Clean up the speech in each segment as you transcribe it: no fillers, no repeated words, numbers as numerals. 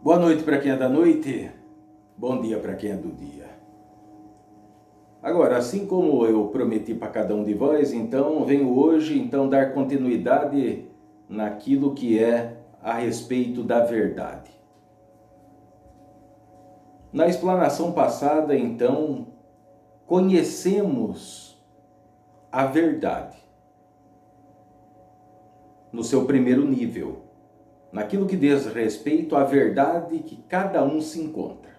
Boa noite para quem é da noite, bom dia para quem é do dia. Agora, assim como eu prometi para cada um de vós, então venho hoje dar continuidade naquilo que é a respeito da verdade. Na explanação passada, então, conhecemos a verdade no seu primeiro nível, naquilo que diz respeito à verdade que cada um se encontra.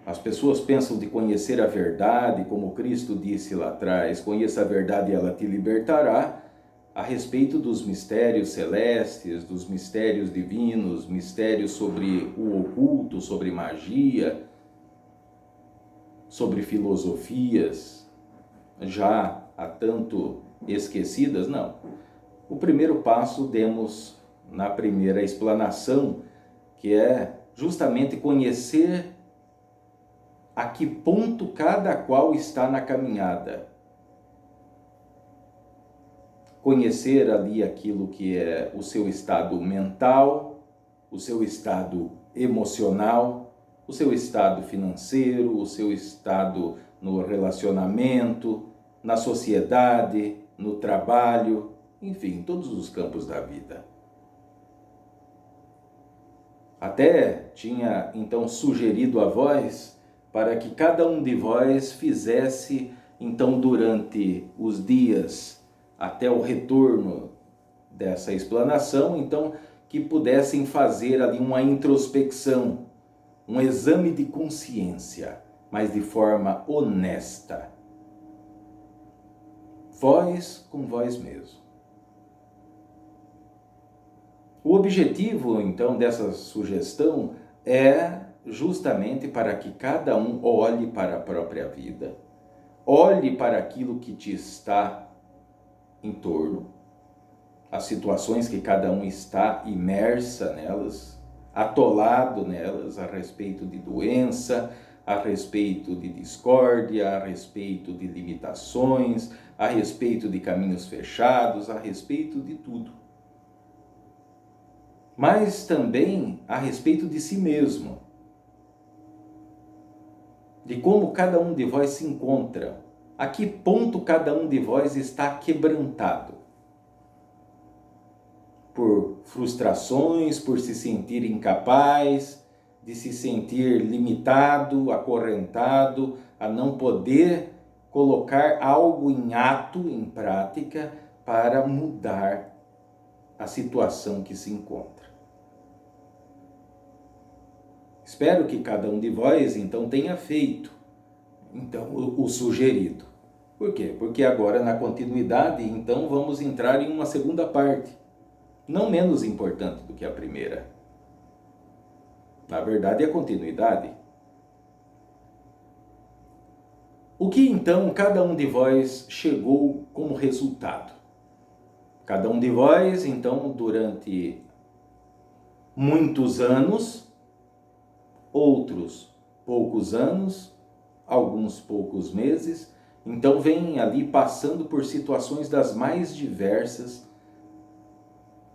As pessoas pensam de conhecer a verdade, como Cristo disse lá atrás, conheça a verdade e ela te libertará, a respeito dos mistérios celestes, dos mistérios divinos, mistérios sobre o oculto, sobre magia, sobre filosofias, já há tanto esquecidas, não. O primeiro passo demos na primeira explanação, que é justamente conhecer a que ponto cada qual está na caminhada. Conhecer ali aquilo que é o seu estado mental, o seu estado emocional, o seu estado financeiro, o seu estado no relacionamento, na sociedade, no trabalho, enfim, todos os campos da vida. Até tinha então sugerido a vós para que cada um de vós fizesse, então, durante os dias até o retorno dessa explanação, então, que pudessem fazer ali uma introspecção, um exame de consciência, mas de forma honesta. Vós com vós mesmo. O objetivo, então, dessa sugestão é justamente para que cada um olhe para a própria vida, olhe para aquilo que te está em torno, as situações que cada um está imersa nelas, atolado nelas, a respeito de doença, a respeito de discórdia, a respeito de limitações, a respeito de caminhos fechados, a respeito de tudo. Mas também a respeito de si mesmo, de como cada um de vós se encontra, a que ponto cada um de vós está quebrantado. Por frustrações, por se sentir incapaz, de se sentir limitado, acorrentado, a não poder colocar algo em ato, em prática, para mudar a situação que se encontra. Espero que cada um de vós, então, tenha feito o sugerido. Por quê? Porque agora, na continuidade, então, vamos entrar em uma segunda parte, não menos importante do que a primeira. Na verdade, é a continuidade. O que, então, cada um de vós chegou como resultado? Cada um de vós, então, durante muitos anos, outros poucos anos, alguns poucos meses, então vem ali passando por situações das mais diversas,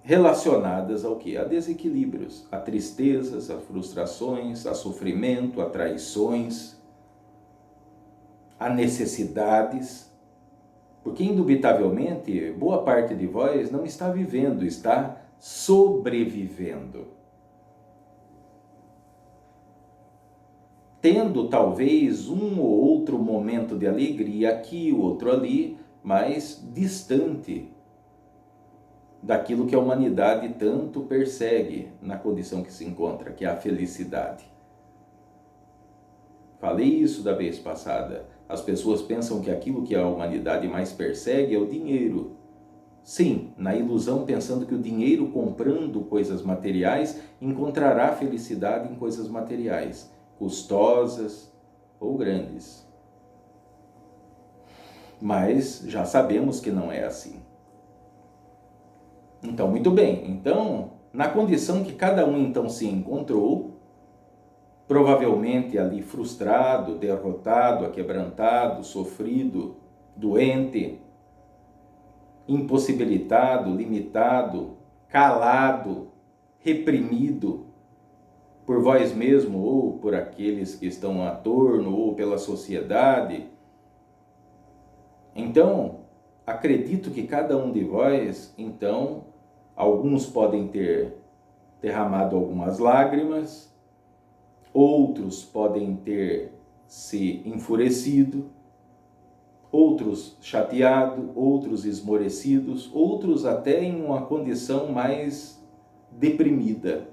relacionadas ao quê? A desequilíbrios, a tristezas, a frustrações, a sofrimento, a traições, a necessidades, porque indubitavelmente boa parte de vós não está vivendo, está sobrevivendo. Tendo talvez um ou outro momento de alegria aqui, outro ali, mas distante daquilo que a humanidade tanto persegue na condição que se encontra, que é a felicidade. Falei isso da vez passada. As pessoas pensam que aquilo que a humanidade mais persegue é o dinheiro. Sim, na ilusão, pensando que o dinheiro, comprando coisas materiais, encontrará felicidade em coisas materiais, custosas ou grandes. Mas já sabemos que não é assim. Então, muito bem. Então, na condição que cada um então se encontrou, provavelmente ali frustrado, derrotado, aquebrantado, sofrido, doente, impossibilitado, limitado, calado, reprimido por vós mesmo, ou por aqueles que estão a torno, ou pela sociedade. Então, acredito que cada um de vós, então, alguns podem ter derramado algumas lágrimas, outros podem ter se enfurecido, outros chateado, outros esmorecidos, outros até em uma condição mais deprimida.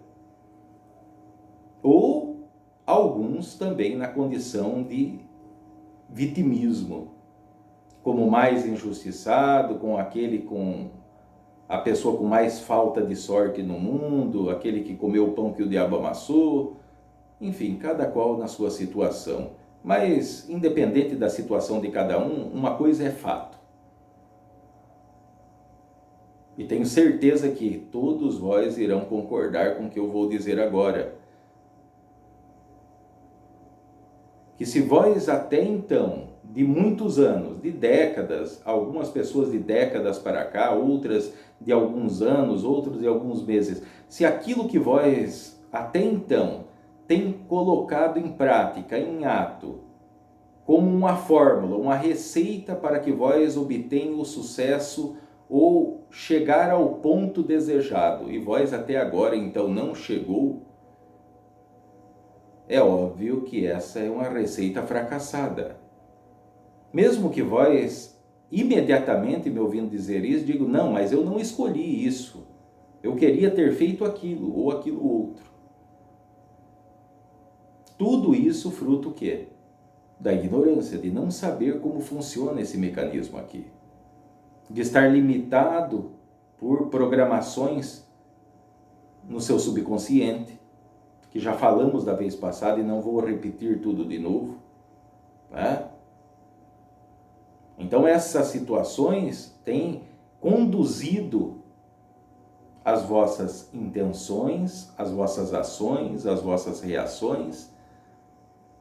Ou alguns também na condição de vitimismo, como mais injustiçado, com a pessoa com mais falta de sorte no mundo, aquele que comeu o pão que o diabo amassou, enfim, cada qual na sua situação. Mas, independente da situação de cada um, uma coisa é fato. E tenho certeza que todos vós irão concordar com o que eu vou dizer agora. Que se vós até então, de muitos anos, de décadas, algumas pessoas de décadas para cá, outras de alguns anos, outros de alguns meses, se aquilo que vós até então tem colocado em prática, em ato, como uma fórmula, uma receita para que vós obtenham o sucesso ou chegar ao ponto desejado, e vós até agora então não chegou, é óbvio que essa é uma receita fracassada. Mesmo que vós imediatamente me ouvindo dizer isso, digo, não, mas eu não escolhi isso. Eu queria ter feito aquilo ou aquilo outro. Tudo isso fruto o quê? Da ignorância, de não saber como funciona esse mecanismo aqui. De estar limitado por programações no seu subconsciente, que já falamos da vez passada e não vou repetir tudo de novo, né? Então essas situações têm conduzido as vossas intenções, as vossas ações, as vossas reações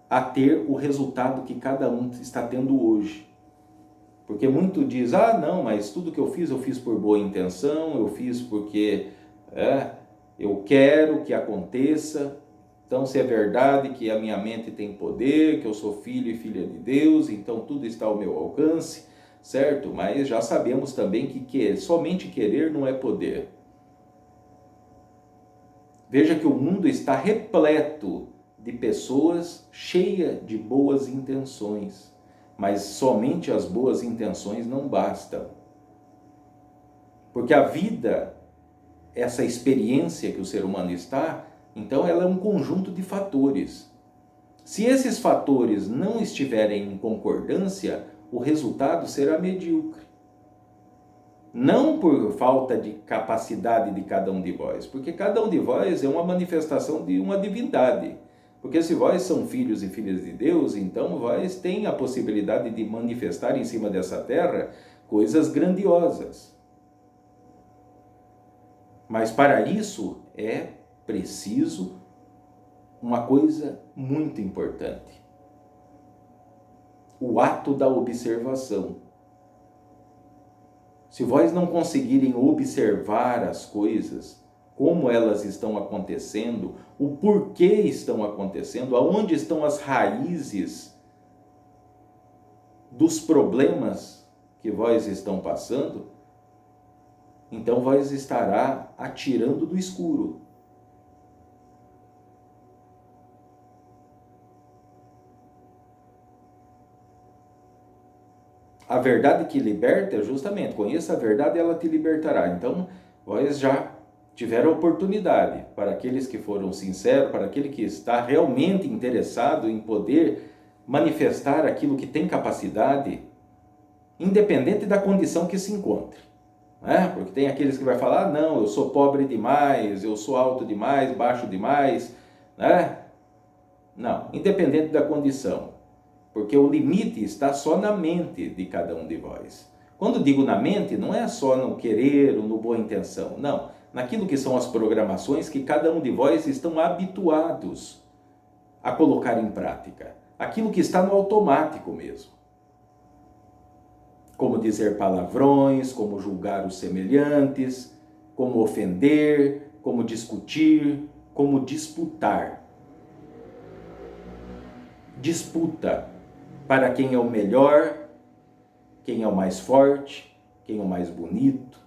a ter o resultado que cada um está tendo hoje. Porque muito diz, não, mas tudo que eu fiz por boa intenção, eu fiz porque eu quero que aconteça. Então, se é verdade que a minha mente tem poder, que eu sou filho e filha de Deus, então tudo está ao meu alcance, certo? Mas já sabemos também que somente querer não é poder. Veja que o mundo está repleto de pessoas cheias de boas intenções, mas somente as boas intenções não bastam. Porque a vida, essa experiência que o ser humano está, então ela é um conjunto de fatores. Se esses fatores não estiverem em concordância, o resultado será medíocre. Não por falta de capacidade de cada um de vós, porque cada um de vós é uma manifestação de uma divindade. Porque se vós são filhos e filhas de Deus, então vós têm a possibilidade de manifestar em cima dessa terra coisas grandiosas. Mas para isso é preciso uma coisa muito importante: o ato da observação. Se vós não conseguirem observar as coisas, como elas estão acontecendo, o porquê estão acontecendo, aonde estão as raízes dos problemas que vós estão passando, então vós estará atirando do escuro. A verdade que liberta é justamente, conheça a verdade e ela te libertará. Então, vós já tiveram oportunidade, para aqueles que foram sinceros, para aquele que está realmente interessado em poder manifestar aquilo que tem capacidade, independente da condição que se encontre. Né? Porque tem aqueles que vai falar, não, eu sou pobre demais, eu sou alto demais, baixo demais, né? Não, independente da condição. Porque o limite está só na mente de cada um de vós. Quando digo na mente, não é só no querer ou no boa intenção, não. Naquilo que são as programações que cada um de vós estão habituados a colocar em prática. Aquilo que está no automático mesmo. Como dizer palavrões, como julgar os semelhantes, como ofender, como discutir, como disputar. Disputa para quem é o melhor, quem é o mais forte, quem é o mais bonito,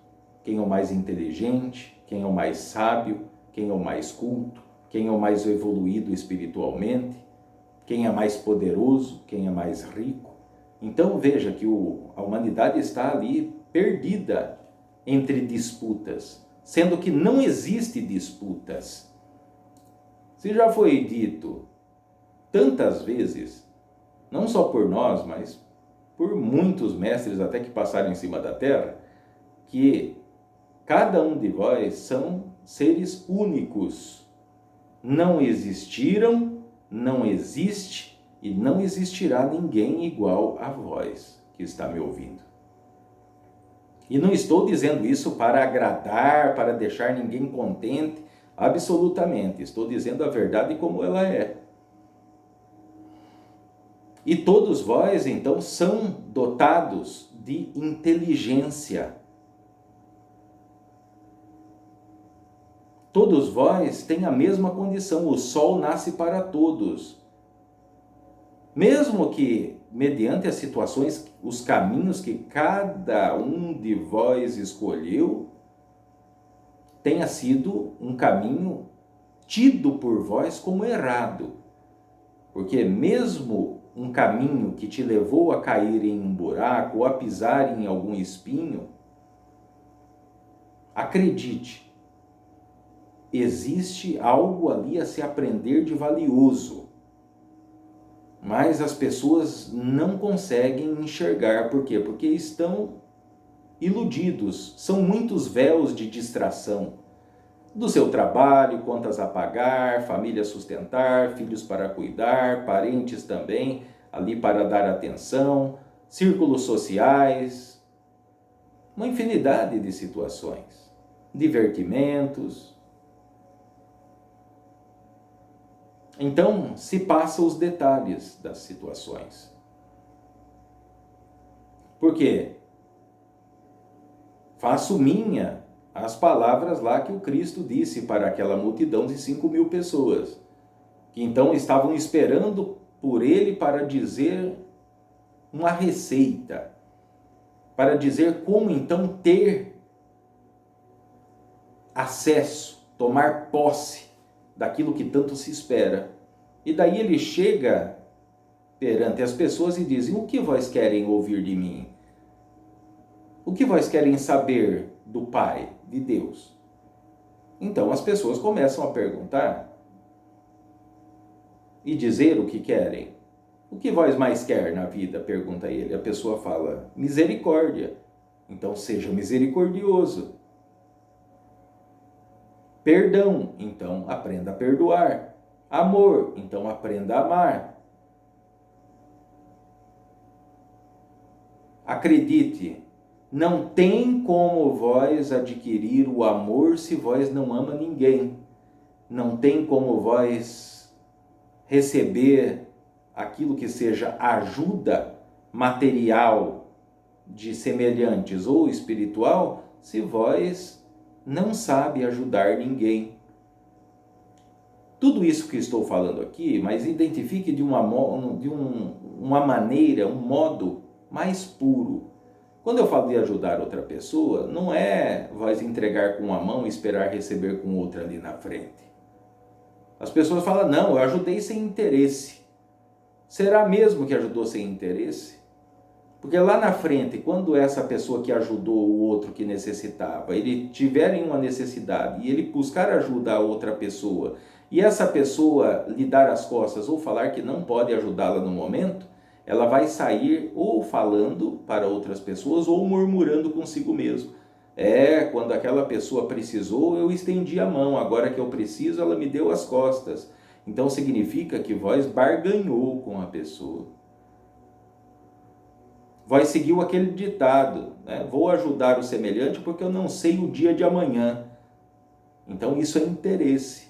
quem é o mais inteligente, quem é o mais sábio, quem é o mais culto, quem é o mais evoluído espiritualmente, quem é mais poderoso, quem é mais rico. Então veja que a humanidade está ali perdida entre disputas, sendo que não existe disputas. Se já foi dito tantas vezes, não só por nós, mas por muitos mestres até que passaram em cima da terra, que cada um de vós são seres únicos. Não existiram, não existe e não existirá ninguém igual a vós que está me ouvindo. E não estou dizendo isso para agradar, para deixar ninguém contente, absolutamente. Estou dizendo a verdade como ela é. E todos vós, então, são dotados de inteligência. Todos vós têm a mesma condição, o sol nasce para todos. Mesmo que, mediante as situações, os caminhos que cada um de vós escolheu, tenha sido um caminho tido por vós como errado. Porque mesmo um caminho que te levou a cair em um buraco ou a pisar em algum espinho, acredite, existe algo ali a se aprender de valioso. Mas as pessoas não conseguem enxergar. Por quê? Porque estão iludidos. São muitos véus de distração. Do seu trabalho, contas a pagar, família a sustentar, filhos para cuidar, parentes também ali para dar atenção, círculos sociais, uma infinidade de situações, divertimentos. Então, se passa os detalhes das situações. Por quê? Faço minha as palavras lá que o Cristo disse para aquela multidão de 5.000 pessoas, que então estavam esperando por ele para dizer uma receita, para dizer como então ter acesso, tomar posse daquilo que tanto se espera. E daí ele chega perante as pessoas e diz: o que vós querem ouvir de mim? O que vós querem saber do Pai, de Deus? Então as pessoas começam a perguntar e dizer o que querem. O que vós mais quer na vida? Pergunta ele. A pessoa fala: misericórdia. Então seja misericordioso. Perdão, então aprenda a perdoar. Amor, então aprenda a amar. Acredite, não tem como vós adquirir o amor se vós não ama ninguém. Não tem como vós receber aquilo que seja ajuda material de semelhantes ou espiritual se vós não sabe ajudar ninguém. Tudo isso que estou falando aqui, mas identifique de uma maneira, um modo mais puro. Quando eu falo de ajudar outra pessoa, não é vós entregar com uma mão e esperar receber com outra ali na frente. As pessoas falam: não, eu ajudei sem interesse. Será mesmo que ajudou sem interesse? Porque lá na frente, quando essa pessoa que ajudou o outro que necessitava, ele tiver uma necessidade e ele buscar ajuda a outra pessoa, e essa pessoa lhe dar as costas ou falar que não pode ajudá-la no momento, ela vai sair ou falando para outras pessoas ou murmurando consigo mesmo. Quando aquela pessoa precisou, eu estendi a mão, agora que eu preciso, ela me deu as costas. Então significa que vós barganhou com a pessoa. Vós seguiu aquele ditado, né? Vou ajudar o semelhante porque eu não sei o dia de amanhã. Então isso é interesse.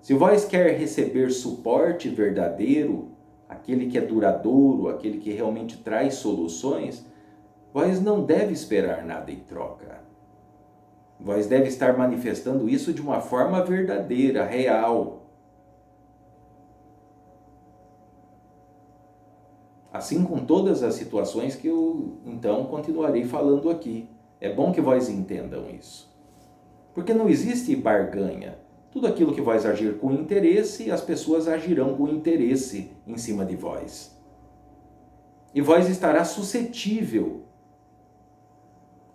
Se vós quer receber suporte verdadeiro, aquele que é duradouro, aquele que realmente traz soluções, vós não deve esperar nada em troca. Vós deve estar manifestando isso de uma forma verdadeira, real. Assim com todas as situações que eu, então, continuarei falando aqui. É bom que vós entendam isso. Porque não existe barganha. Tudo aquilo que vós agir com interesse, as pessoas agirão com interesse em cima de vós. E vós estará suscetível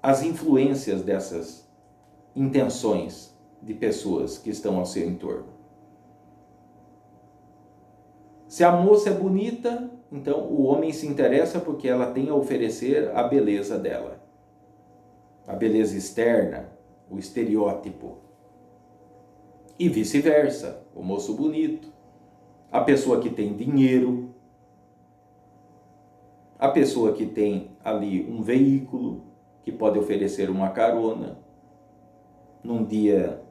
às influências dessas intenções de pessoas que estão ao seu entorno. Se a moça é bonita, então o homem se interessa porque ela tem a oferecer a beleza dela. A beleza externa, o estereótipo. E vice-versa, o moço bonito, a pessoa que tem dinheiro, a pessoa que tem ali um veículo, que pode oferecer uma carona, num dia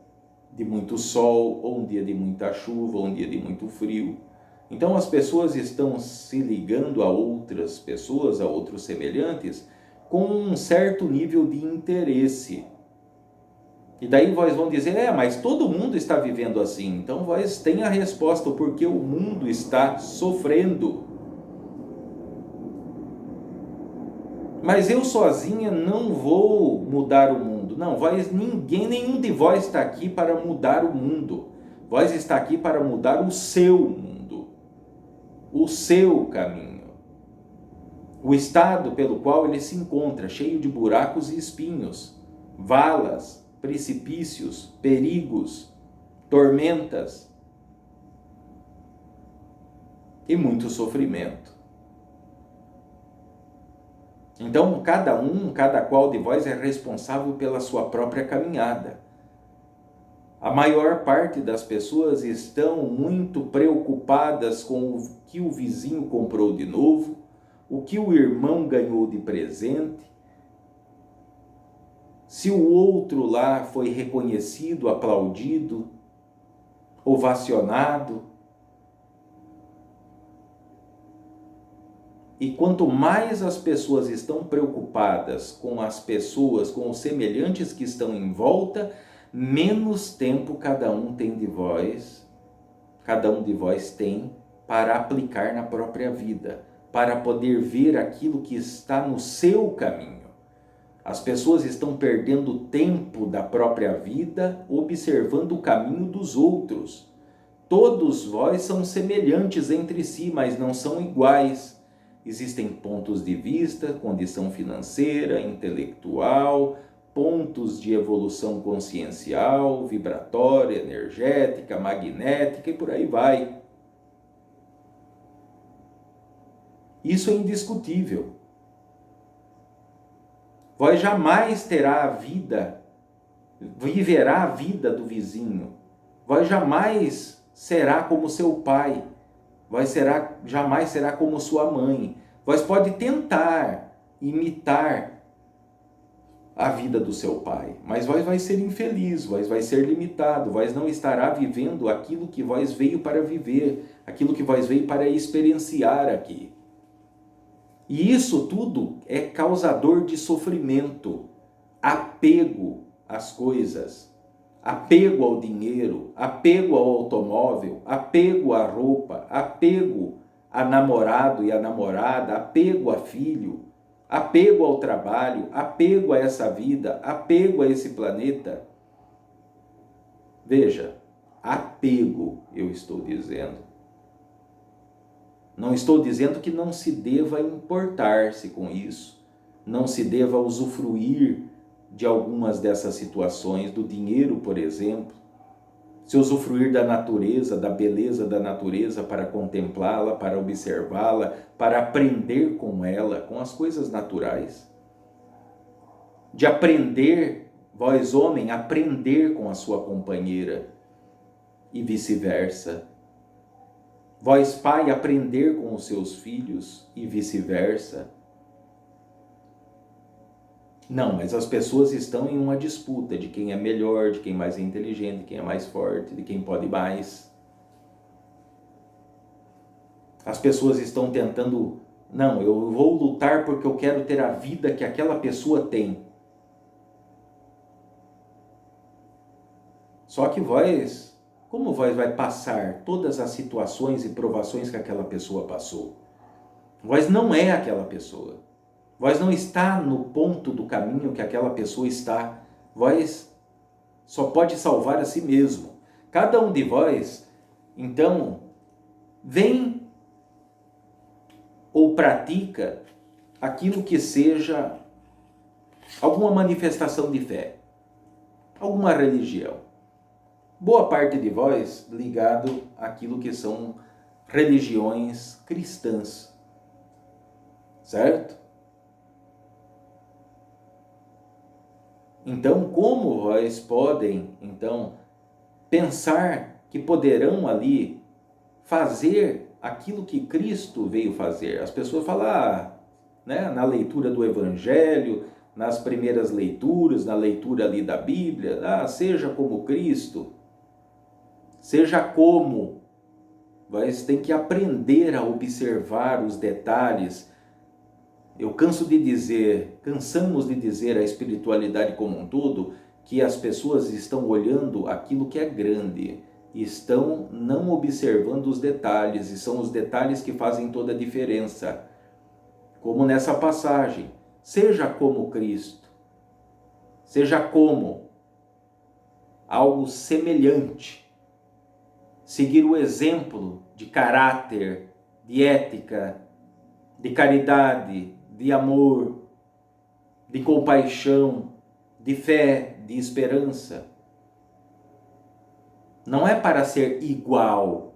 de muito sol, ou um dia de muita chuva, ou um dia de muito frio. Então as pessoas estão se ligando a outras pessoas, a outros semelhantes, com um certo nível de interesse. E daí vós vão dizer, mas todo mundo está vivendo assim. Então vós têm a resposta, porque o mundo está sofrendo. Mas eu sozinha não vou mudar o mundo. Não, nenhum de vós está aqui para mudar o mundo. Vós está aqui para mudar o seu mundo, o seu caminho, o estado pelo qual ele se encontra, cheio de buracos e espinhos, valas, precipícios, perigos, tormentas e muito sofrimento. Então, cada qual de vós é responsável pela sua própria caminhada. A maior parte das pessoas estão muito preocupadas com o que o vizinho comprou de novo, o que o irmão ganhou de presente, se o outro lá foi reconhecido, aplaudido, ovacionado. E quanto mais as pessoas estão preocupadas com as pessoas, com os semelhantes que estão em volta, menos tempo cada um de vós tem para aplicar na própria vida, para poder ver aquilo que está no seu caminho. As pessoas estão perdendo tempo da própria vida observando o caminho dos outros. Todos vós são semelhantes entre si, mas não são iguais. Existem pontos de vista, condição financeira, intelectual, pontos de evolução consciencial, vibratória, energética, magnética e por aí vai. Isso é indiscutível. Vós jamais terá a vida, viverá a vida do vizinho. Vós jamais será como seu pai. Jamais será como sua mãe. Vós pode tentar imitar a vida do seu pai, mas vós vai ser infeliz, vós vai ser limitado, vós não estará vivendo aquilo que vós veio para viver, aquilo que vós veio para experienciar aqui. E isso tudo é causador de sofrimento, apego às coisas, apego ao dinheiro, apego ao automóvel, apego à roupa, apego a namorado e a namorada, apego a filho, apego ao trabalho, apego a essa vida, apego a esse planeta. Veja, apego eu estou dizendo. Não estou dizendo que não se deva importar-se com isso, não se deva usufruir de algumas dessas situações, do dinheiro, por exemplo, se usufruir da natureza, da beleza da natureza para contemplá-la, para observá-la, para aprender com ela, com as coisas naturais. De aprender, vós homem, aprender com a sua companheira e vice-versa. Vós pai, aprender com os seus filhos e vice-versa. Não, mas as pessoas estão em uma disputa de quem é melhor, de quem mais é inteligente, de quem é mais forte, de quem pode mais. As pessoas estão tentando, não, eu vou lutar porque eu quero ter a vida que aquela pessoa tem. Só que vós, como vós vai passar todas as situações e provações que aquela pessoa passou? Vós não é aquela pessoa. Vós não está no ponto do caminho que aquela pessoa está. Vós só pode salvar a si mesmo. Cada um de vós, então, vem ou pratica aquilo que seja alguma manifestação de fé, alguma religião. Boa parte de vós ligado àquilo que são religiões cristãs, certo? Então, como vós podem, então, pensar que poderão ali fazer aquilo que Cristo veio fazer? As pessoas falam, né, na leitura do Evangelho, nas primeiras leituras, na leitura ali da Bíblia, seja como Cristo, seja como. Mas tem que aprender a observar os detalhes. Cansamos de dizer a espiritualidade como um todo, que as pessoas estão olhando aquilo que é grande, estão não observando os detalhes, e são os detalhes que fazem toda a diferença. Como nessa passagem, seja como Cristo, seja como algo semelhante, seguir o exemplo de caráter, de ética, de caridade, de amor, de compaixão, de fé, de esperança. Não é para ser igual,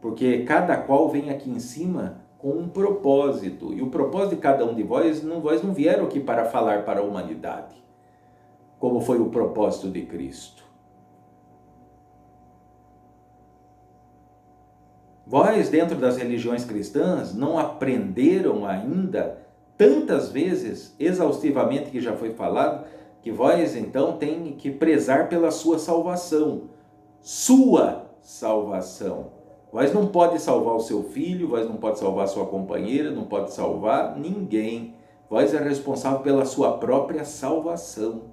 porque cada qual vem aqui em cima com um propósito, e o propósito de cada um de vós não vieram aqui para falar para a humanidade, como foi o propósito de Cristo. Vós, dentro das religiões cristãs, não aprenderam ainda, tantas vezes, exaustivamente, que já foi falado, que vós, então, tem que prezar pela sua salvação. Sua salvação. Vós não pode salvar o seu filho, vós não pode salvar a sua companheira, não pode salvar ninguém. Vós é responsável pela sua própria salvação.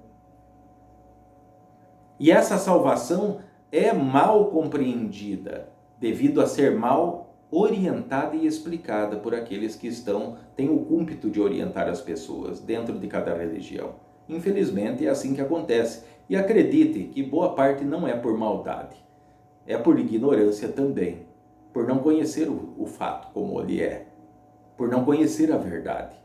E essa salvação é mal compreendida, devido a ser mal orientada e explicada por aqueles que têm o cúmpito de orientar as pessoas dentro de cada religião. Infelizmente é assim que acontece. E acredite que boa parte não é por maldade, é por ignorância também, por não conhecer o fato como ele é, por não conhecer a verdade.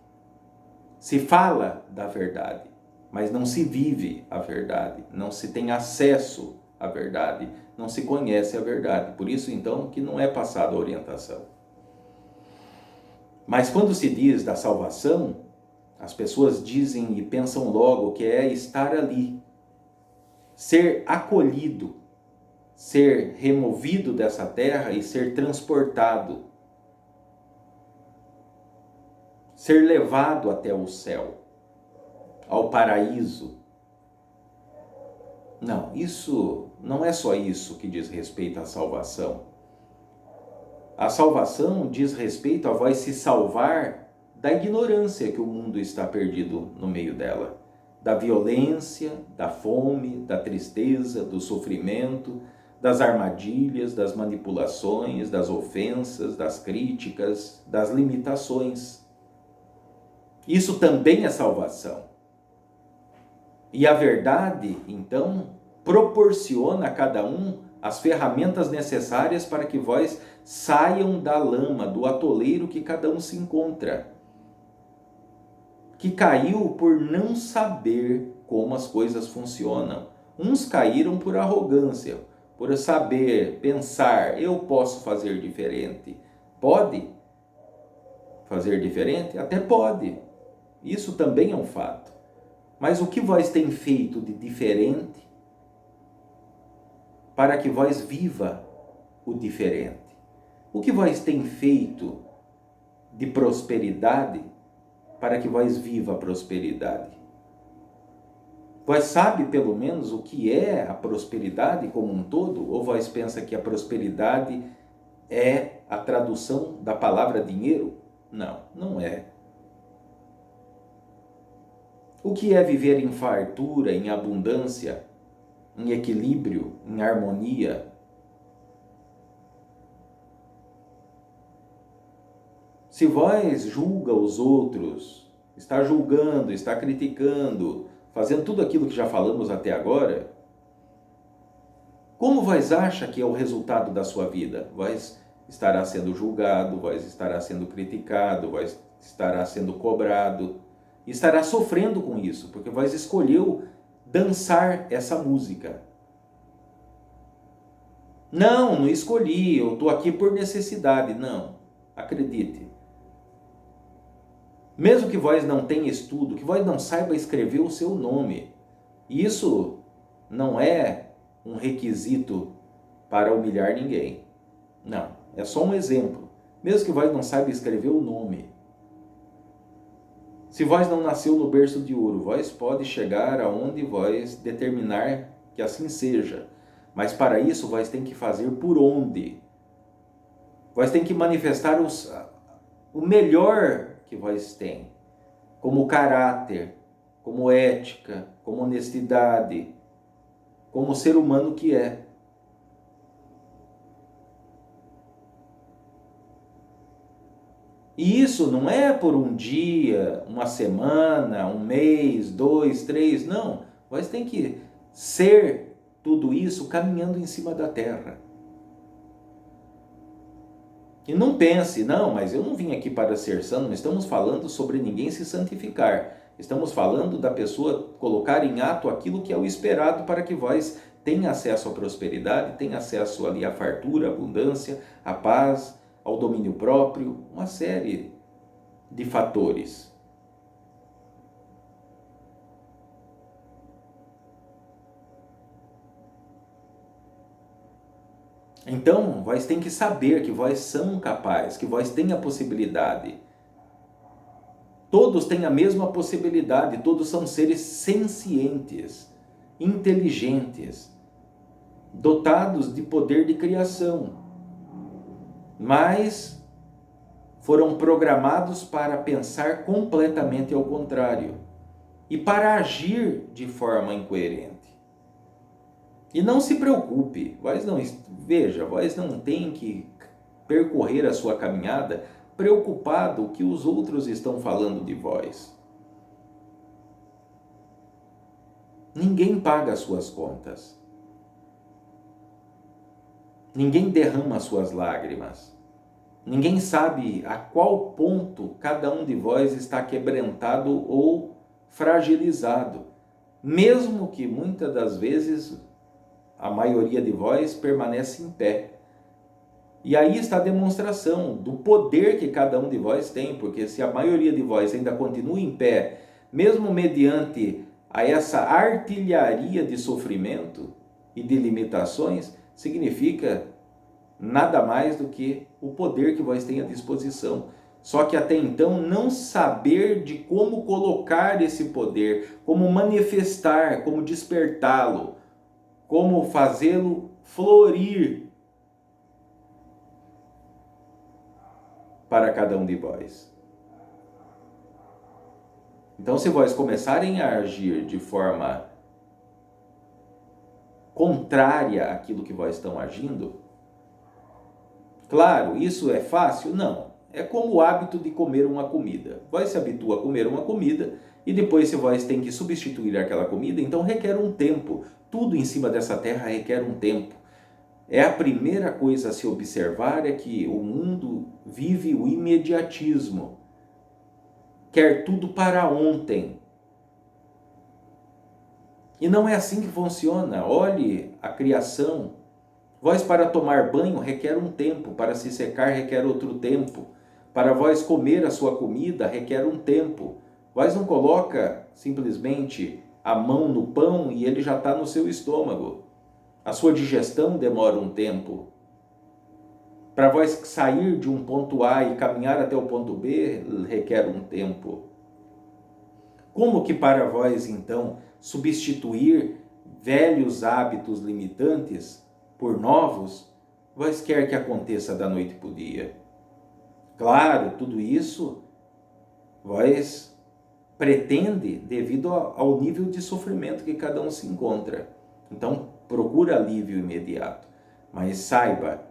Se fala da verdade, mas não se vive a verdade, não se tem acesso à verdade, não se conhece a verdade. Por isso, então, que não é passada a orientação. Mas quando se diz da salvação, as pessoas dizem e pensam logo que é estar ali, ser acolhido, ser removido dessa terra e ser transportado, ser levado até o céu, ao paraíso. Não, isso não é só isso que diz respeito à salvação. A salvação diz respeito a vós se salvar da ignorância que o mundo está perdido no meio dela, da violência, da fome, da tristeza, do sofrimento, das armadilhas, das manipulações, das ofensas, das críticas, das limitações. Isso também é salvação. E a verdade, então, proporciona a cada um as ferramentas necessárias para que vós saiam da lama, do atoleiro que cada um se encontra, que caiu por não saber como as coisas funcionam. Uns caíram por arrogância, por saber, pensar, eu posso fazer diferente. Pode fazer diferente? Até pode. Isso também é um fato. Mas o que vós tem feito de diferente para que vós viva o diferente? O que vós tem feito de prosperidade para que vós viva a prosperidade? Vós sabe pelo menos o que é a prosperidade como um todo? Ou vós pensa que a prosperidade é a tradução da palavra dinheiro? Não, não é. O que é viver em fartura, em abundância, em equilíbrio, em harmonia? Se vós julga os outros, está julgando, está criticando, fazendo tudo aquilo que já falamos até agora, como vós acha que é o resultado da sua vida? Vós estará sendo julgado, vós estará sendo criticado, vós estará sendo cobrado, estará sofrendo com isso, porque vós escolheu dançar essa música. Não escolhi, eu estou aqui por necessidade. Não, acredite. Mesmo que vós não tenha estudo, que vós não saiba escrever o seu nome, isso não é um requisito para humilhar ninguém. Não, é só um exemplo. Mesmo que vós não saiba escrever o nome, se vós não nasceu no berço de ouro, vós pode chegar aonde vós determinar que assim seja. Mas para isso, vós tem que fazer por onde? Vós tem que manifestar o melhor que vós tem, como caráter, como ética, como honestidade, como ser humano que é. E isso não é por um dia, uma semana, um mês, 2, 3, não. Vós tem que ser tudo isso caminhando em cima da terra. E não pense, não, mas eu não vim aqui para ser santo, não estamos falando sobre ninguém se santificar. Estamos falando da pessoa colocar em ato aquilo que é o esperado para que vós tenha acesso à prosperidade, tenha acesso ali à fartura, à abundância, à paz, ao domínio próprio, uma série de fatores. Então, vós tem que saber que vós são capazes, que vós têm a possibilidade. Todos têm a mesma possibilidade, todos são seres sencientes, inteligentes, dotados de poder de criação, mas foram programados para pensar completamente ao contrário e para agir de forma incoerente. E não se preocupe, vós não tem que percorrer a sua caminhada preocupado o que os outros estão falando de vós. Ninguém paga as suas contas. Ninguém derrama as suas lágrimas. Ninguém sabe a qual ponto cada um de vós está quebrantado ou fragilizado, mesmo que muitas das vezes a maioria de vós permanece em pé. E aí está a demonstração do poder que cada um de vós tem, porque se a maioria de vós ainda continua em pé, mesmo mediante a essa artilharia de sofrimento e de limitações, significa nada mais do que o poder que vós tem à disposição. Só que até então não saber de como colocar esse poder, como manifestar, como despertá-lo, como fazê-lo florir para cada um de vós. Então, se vós começarem a agir de forma contrária àquilo que vós estão agindo, claro, isso é fácil? Não. É como o hábito de comer uma comida. Vós se habitua a comer uma comida e depois se vós tem que substituir aquela comida, então requer um tempo. Tudo em cima dessa terra requer um tempo. É a primeira coisa a se observar é que o mundo vive o imediatismo. Quer tudo para ontem. E não é assim que funciona. Olhe a criação. Vós para tomar banho requer um tempo, para se secar requer outro tempo. Para vós comer a sua comida requer um tempo. Vós não coloca simplesmente a mão no pão e ele já está no seu estômago. A sua digestão demora um tempo. Para vós sair de um ponto A e caminhar até o ponto B, requer um tempo. Como que para vós, então, substituir velhos hábitos limitantes por novos, vós quer que aconteça da noite para o dia? Claro, tudo isso, vós pretende devido ao nível de sofrimento que cada um se encontra. Então, procura alívio imediato. Mas saiba,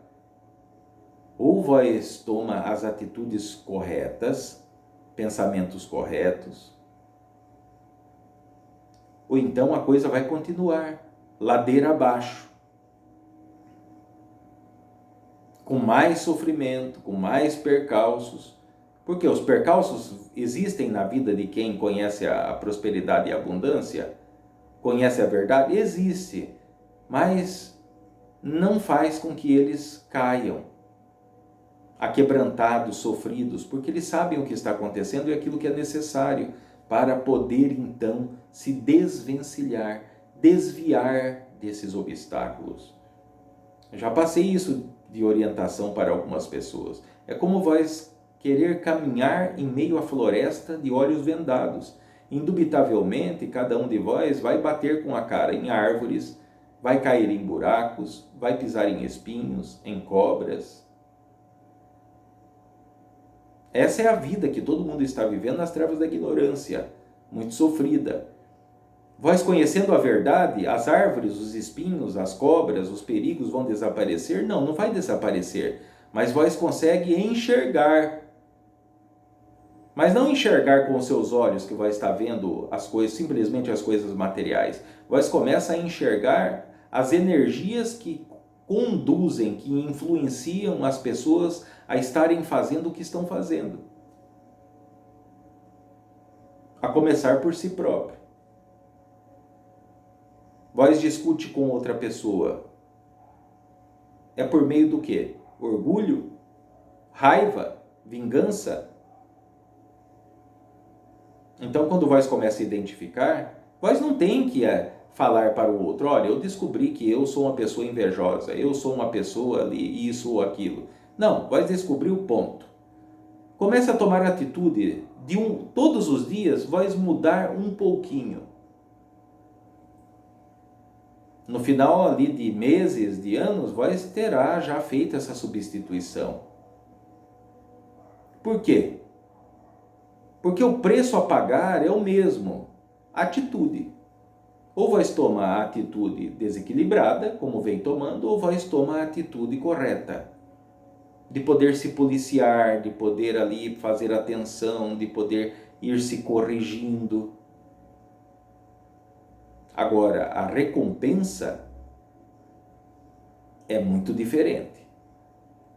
ou vós toma as atitudes corretas, pensamentos corretos, ou então a coisa vai continuar ladeira abaixo, com mais sofrimento, com mais percalços, porque os percalços existem na vida de quem conhece a prosperidade e a abundância, conhece a verdade, existe, mas não faz com que eles caiam, aquebrantados, sofridos, porque eles sabem o que está acontecendo e aquilo que é necessário para poder então se desvencilhar, desviar desses obstáculos. Eu já passei isso de orientação para algumas pessoas. É como vós querer caminhar em meio à floresta de olhos vendados. Indubitavelmente, cada um de vós vai bater com a cara em árvores, vai cair em buracos, vai pisar em espinhos, em cobras. Essa é a vida que todo mundo está vivendo nas trevas da ignorância, muito sofrida. Vós conhecendo a verdade, as árvores, os espinhos, as cobras, os perigos vão desaparecer? Não, não vai desaparecer. Mas vós consegue enxergar. Mas não enxergar com os seus olhos que vós está vendo as coisas, simplesmente as coisas materiais. Vós começa a enxergar as energias que conduzem, que influenciam as pessoas a estarem fazendo o que estão fazendo. A começar por si próprio. Vós discute com outra pessoa. É por meio do quê? Orgulho? Raiva? Vingança? Então, quando vós começa a identificar, vós não tem que falar para o outro, olha, eu descobri que eu sou uma pessoa invejosa, eu sou uma pessoa ali, isso ou aquilo. Não, vós descobrir o ponto. Comece a tomar atitude todos os dias, vós mudar um pouquinho. No final ali de meses, de anos, vós terá já feito essa substituição. Por quê? Porque o preço a pagar é o mesmo, atitude. Ou vós toma a atitude desequilibrada, como vem tomando, ou vós toma a atitude correta. De poder se policiar, de poder ali fazer atenção, de poder ir se corrigindo. Agora, a recompensa é muito diferente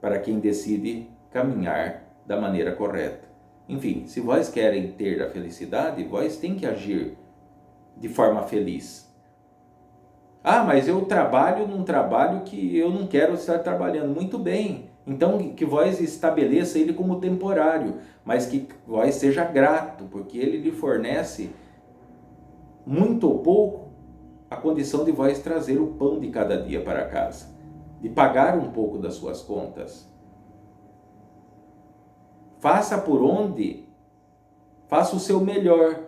para quem decide caminhar da maneira correta. Enfim, se vós querem ter a felicidade, vós tem que agir de forma feliz. Ah, mas eu trabalho num trabalho que eu não quero estar trabalhando. Muito bem, então que vós estabeleça ele como temporário, mas que vós seja grato, porque ele lhe fornece muito ou pouco a condição de vós trazer o pão de cada dia para casa, de pagar um pouco das suas contas. Faça por onde, faça o seu melhor,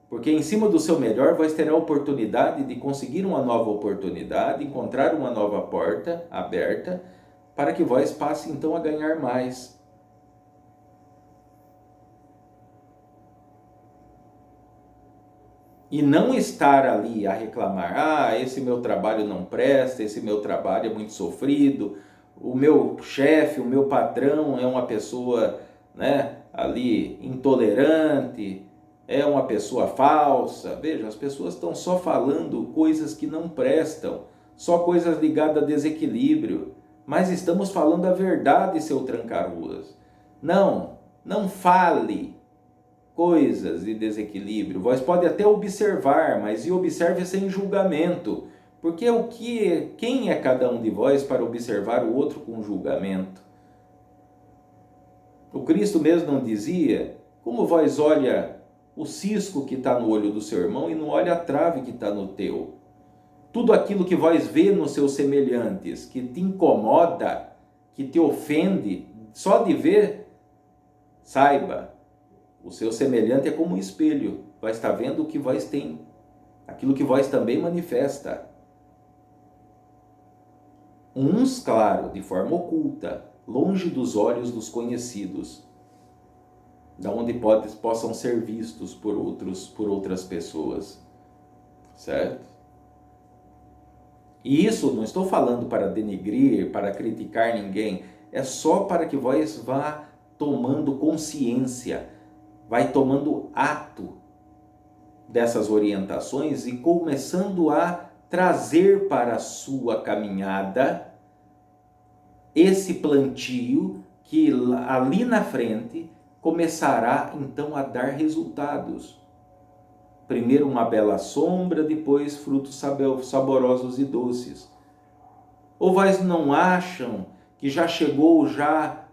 porque em cima do seu melhor vós terá a oportunidade de conseguir uma nova oportunidade, encontrar uma nova porta aberta, para que vós passe então a ganhar mais. E não estar ali a reclamar, ah, esse meu trabalho não presta, esse meu trabalho é muito sofrido, o meu chefe, o meu patrão é uma pessoa, né, ali intolerante, é uma pessoa falsa. Veja, as pessoas estão só falando coisas que não prestam, só coisas ligadas a desequilíbrio, mas estamos falando a verdade, seu tranca-ruas. Não fale coisas de desequilíbrio. Vós pode até observar, mas observe sem julgamento, porque quem é cada um de vós para observar o outro com julgamento? O Cristo mesmo não dizia, como vós olha o cisco que está no olho do seu irmão e não olha a trave que está no teu? Tudo aquilo que vós vê nos seus semelhantes, que te incomoda, que te ofende, só de ver, saiba, o seu semelhante é como um espelho, vós está vendo o que vós tem, aquilo que vós também manifesta. Uns, claro, de forma oculta, longe dos olhos dos conhecidos. da onde possam ser vistos por outras pessoas, certo? E isso não estou falando para denegrir, para criticar ninguém, é só para que vós vá tomando consciência, vai tomando ato dessas orientações e começando a trazer para a sua caminhada esse plantio que ali na frente começará então a dar resultados. Primeiro uma bela sombra, depois frutos saborosos e doces. Ou vós não acham que já chegou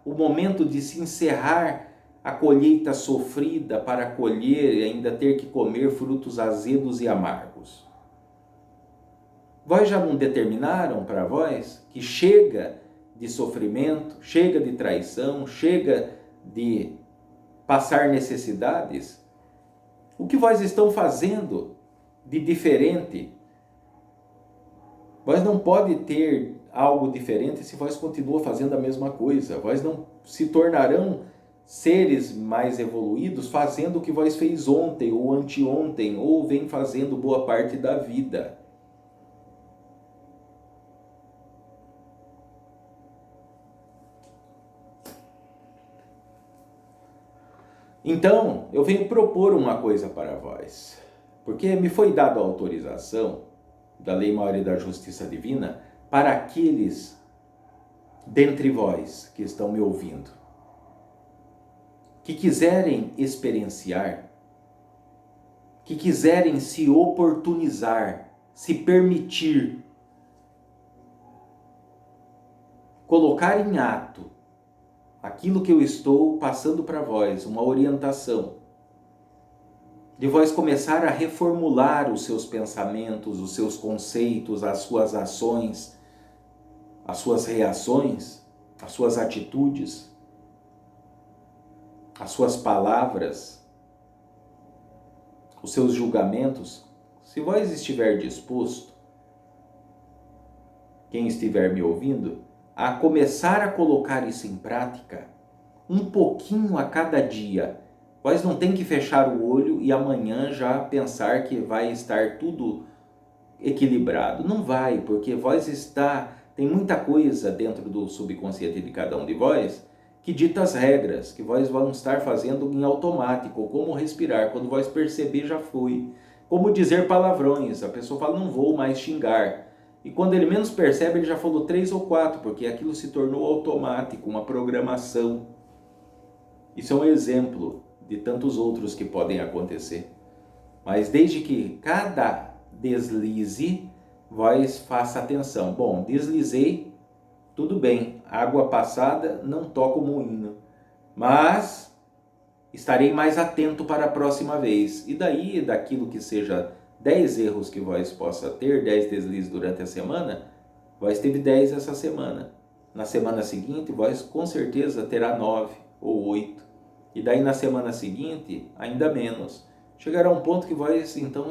o momento de se encerrar a colheita sofrida para colher e ainda ter que comer frutos azedos e amargos? Vós já não determinaram para vós que chega de sofrimento, chega de traição, chega de passar necessidades? O que vós estão fazendo de diferente? Vós não pode ter algo diferente se vós continuam fazendo a mesma coisa. Vós não se tornarão seres mais evoluídos fazendo o que vós fez ontem ou anteontem ou vem fazendo boa parte da vida. Então, eu venho propor uma coisa para vós, porque me foi dada a autorização da Lei Maior e da Justiça Divina para aqueles dentre vós que estão me ouvindo, que quiserem experienciar, que quiserem se oportunizar, se permitir, colocar em ato aquilo que eu estou passando para vós, uma orientação, de vós começar a reformular os seus pensamentos, os seus conceitos, as suas ações, as suas reações, as suas atitudes, as suas palavras, os seus julgamentos. Se vós estiver disposto, quem estiver me ouvindo, a começar a colocar isso em prática, um pouquinho a cada dia. Vós não tem que fechar o olho e amanhã já pensar que vai estar tudo equilibrado. Não vai, porque tem muita coisa dentro do subconsciente de cada um de vós que dita as regras, que vós vão estar fazendo em automático, como respirar. Quando vós perceber, já foi. Como dizer palavrões, a pessoa fala, não vou mais xingar. E quando ele menos percebe, ele já falou 3 ou 4, porque aquilo se tornou automático, uma programação. Isso é um exemplo de tantos outros que podem acontecer. Mas desde que cada deslize, vós faça atenção. Bom, deslizei, tudo bem, água passada, não toca o moinho. Mas estarei mais atento para a próxima vez. E daí, daquilo que seja 10 erros que vós possa ter, 10 deslizes durante a semana, vós teve 10 essa semana. Na semana seguinte, vós com certeza terá 9 ou 8. E daí na semana seguinte, ainda menos. Chegará um ponto que vós então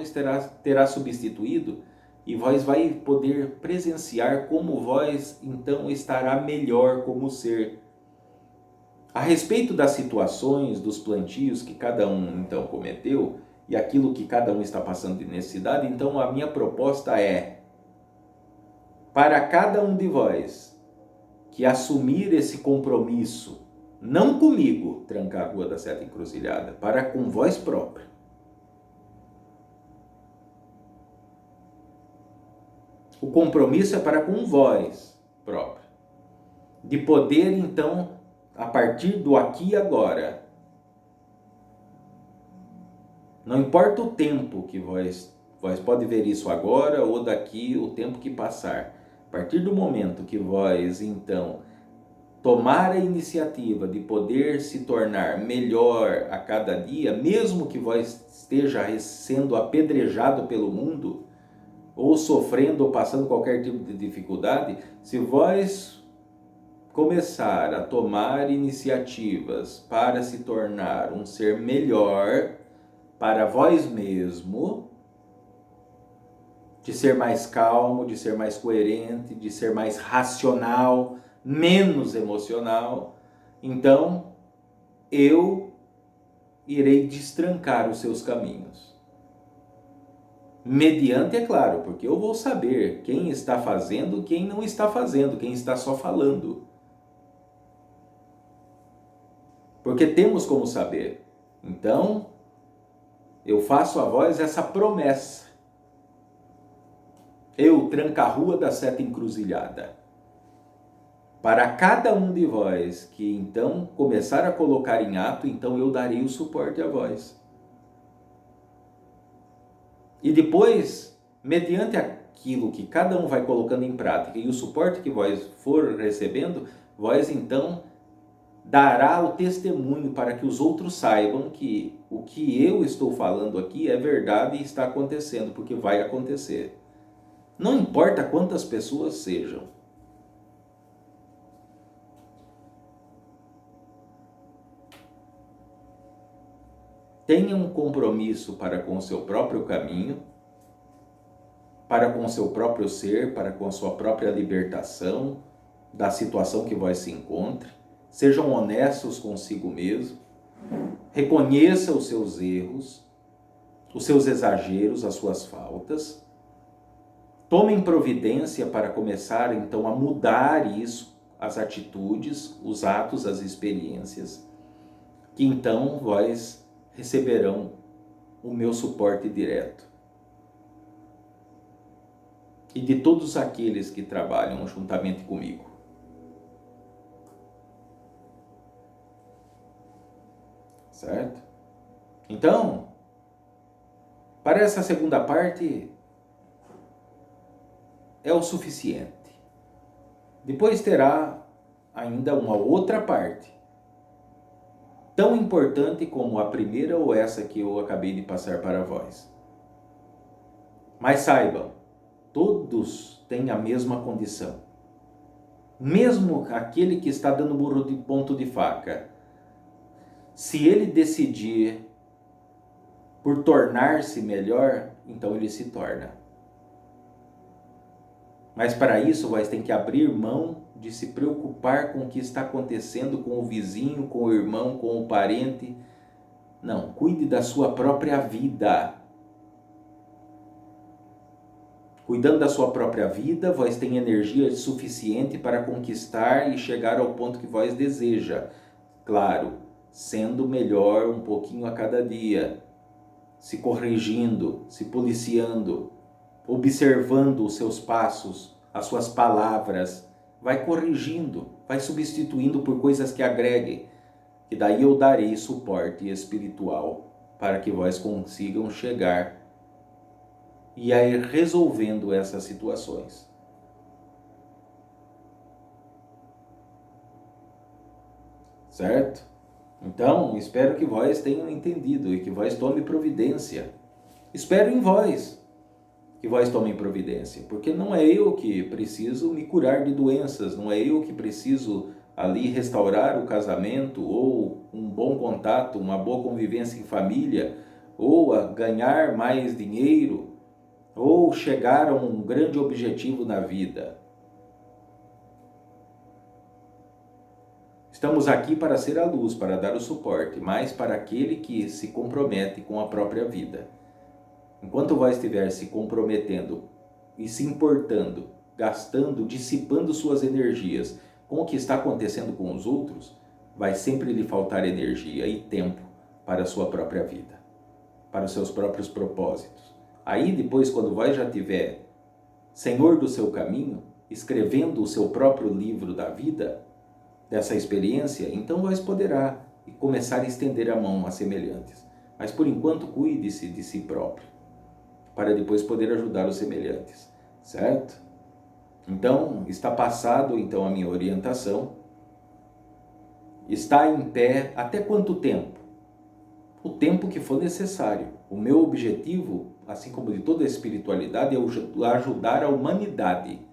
terá substituído e vós vai poder presenciar como vós então estará melhor como ser. A respeito das situações, dos plantios que cada um então cometeu, e aquilo que cada um está passando de necessidade, então a minha proposta é, para cada um de vós que assumir esse compromisso, não comigo, trancar a Rua da Seta Encruzilhada, para com vós próprio. O compromisso é para com vós próprio. De poder, então, a partir do aqui e agora, não importa o tempo que vós pode ver isso agora ou daqui o tempo que passar. A partir do momento que vós, então, tomar a iniciativa de poder se tornar melhor a cada dia, mesmo que vós esteja sendo apedrejado pelo mundo, ou sofrendo ou passando qualquer tipo de dificuldade, se vós começar a tomar iniciativas para se tornar um ser melhor para vós mesmo, de ser mais calmo, de ser mais coerente, de ser mais racional, menos emocional, então eu irei destrancar os seus caminhos. Mediante, é claro, porque eu vou saber quem está fazendo, quem não está fazendo, quem está só falando. Porque temos como saber. Então, eu faço a vós essa promessa. Eu, tranca-rua da seta encruzilhada. Para cada um de vós que então começar a colocar em ato, então eu darei o suporte a vós. E depois, mediante aquilo que cada um vai colocando em prática e o suporte que vós for recebendo, vós então dará o testemunho para que os outros saibam que o que eu estou falando aqui é verdade e está acontecendo, porque vai acontecer. Não importa quantas pessoas sejam. Tenha um compromisso para com o seu próprio caminho, para com o seu próprio ser, para com a sua própria libertação da situação que vós se encontre. Sejam honestos consigo mesmo. Reconheça os seus erros, os seus exageros, as suas faltas. Tomem providência para começar então a mudar isso, as atitudes, os atos, as experiências, que então vós receberão o meu suporte direto. E de todos aqueles que trabalham juntamente comigo. Certo? Então, para essa segunda parte, é o suficiente. Depois terá ainda uma outra parte, tão importante como a primeira ou essa que eu acabei de passar para vós. Mas saibam, todos têm a mesma condição. Mesmo aquele que está dando burro de ponto de faca, se ele decidir por tornar-se melhor, então ele se torna. Mas para isso, vós tem que abrir mão de se preocupar com o que está acontecendo com o vizinho, com o irmão, com o parente. Não, cuide da sua própria vida. Cuidando da sua própria vida, vós tem energia suficiente para conquistar e chegar ao ponto que vós deseja. Claro, sendo melhor um pouquinho a cada dia, se corrigindo, se policiando, observando os seus passos, as suas palavras, vai corrigindo, vai substituindo por coisas que agreguem, que daí eu darei suporte espiritual para que vós consigam chegar e aí resolvendo essas situações. Certo? Então, espero que vós tenham entendido e que vós tomem providência. Espero em vós que vós tomem providência, porque não é eu que preciso me curar de doenças, não é eu que preciso ali restaurar o casamento, ou um bom contato, uma boa convivência em família, ou a ganhar mais dinheiro, ou chegar a um grande objetivo na vida. Estamos aqui para ser a luz, para dar o suporte, mas para aquele que se compromete com a própria vida. Enquanto vós estiver se comprometendo e se importando, gastando, dissipando suas energias com o que está acontecendo com os outros, vai sempre lhe faltar energia e tempo para a sua própria vida, para os seus próprios propósitos. Aí depois, quando vós já tiver senhor do seu caminho, escrevendo o seu próprio livro da vida, dessa experiência, então vós poderá começar a estender a mão a semelhantes. Mas por enquanto, cuide-se de si próprio, para depois poder ajudar os semelhantes, certo? Então, está passado então a minha orientação. Está em pé até quanto tempo? O tempo que for necessário. O meu objetivo, assim como de toda a espiritualidade, é ajudar a humanidade.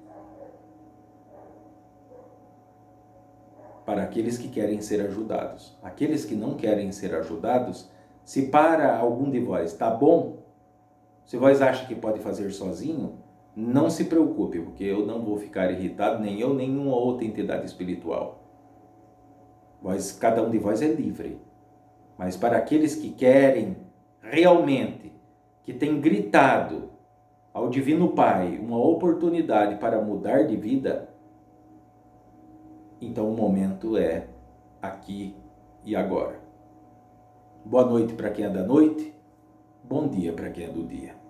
Para aqueles que querem ser ajudados. Aqueles que não querem ser ajudados, se para algum de vós está bom, se vós acham que pode fazer sozinho, não se preocupe, porque eu não vou ficar irritado, nem eu, nem nenhuma outra entidade espiritual. Cada um de vós é livre. Mas para aqueles que querem realmente, que têm gritado ao Divino Pai uma oportunidade para mudar de vida, então o momento é aqui e agora. Boa noite para quem é da noite, bom dia para quem é do dia.